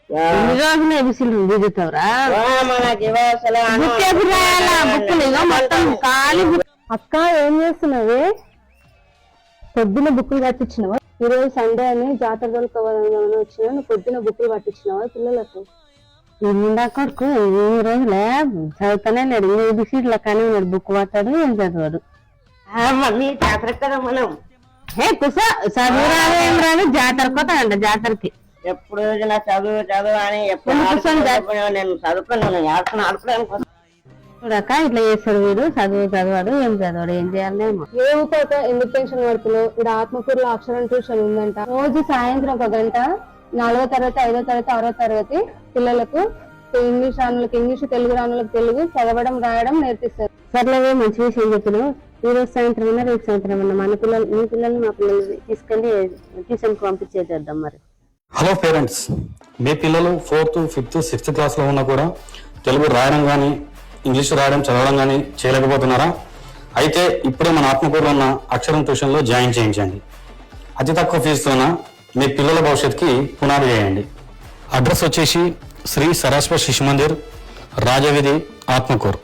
రోజులు ఎబిసిలు దిగుతావురా మొత్తం ఖాళీ. అక్క ఏం చేస్తున్నావే? పొద్దున బుక్కులు కట్టించినావా? ఈరోజు సండే అని జాతర దొరకవాలని వచ్చినా నువ్వు పొద్దున బుక్కులు కట్టించినావా పిల్లలకు? నిండా కొడుకు ఈ రోజులే చదువుతానే లేడు. ఏబిసిడ్ల కానీ బుక్ పట్టాడు, ఏం చదివాడు. మనం కుసా చదువు రాదు ఏం రాదు, జాతరకు పోతాడంట. జాతరకి ఎప్పుడు చదువు చదువు అని ఎప్పుడు నేను చదువుకున్నాను ఆడుకోవడానికి. చూడక ఇట్లా చేస్తాడు వీడు. చదవాడు, ఏం చదవాడు, ఏం చేయాలేమో. ఏ ఊపోతే ఎందుకు టెన్షన్ పడుతున్నావు? ఇక్కడ ఆత్మకూరులో అక్షరం ట్యూషన్ ఉందంట. రోజు సాయంత్రం 1 గంట 4వ తరగతి, 5వ తరగతి, 6వ తరగతి పిల్లలకు ఇంగ్లీష్ రానులకు ఇంగ్లీష్, తెలుగు రానులకు తెలుగు చదవడం రాయడం నేర్పిస్తారు. సర్లేవే, మంచి విషయం చెప్పినావు. ఈ రోజు సాయంత్రం అయినా రేపు సాయంత్రం అయినా మన పిల్లలు, మీ పిల్లల్ని మా పిల్లల్ని తీసుకెళ్లి ట్యూషన్కి పంపించేద్దాం మరి. హలో పేరెంట్స్, మీ పిల్లలు 4th, 5th, 6th క్లాస్లో ఉన్నా కూడా తెలుగు రాయడం కానీ ఇంగ్లీష్ రాయడం చదవడం కానీ చేయలేకపోతున్నారా? అయితే ఇప్పుడే మన ఆత్మకూరులో ఉన్న అక్షరం ట్యూషన్లో జాయిన్ చేయించండి. అతి తక్కువ ఫీజుతోన మీ పిల్లల భవిష్యత్తుకి పునాది వేయండి. అడ్రస్ వచ్చేసి శ్రీ సరస్వతి శిశు మందిర్, రాజవీధి, ఆత్మకూరు.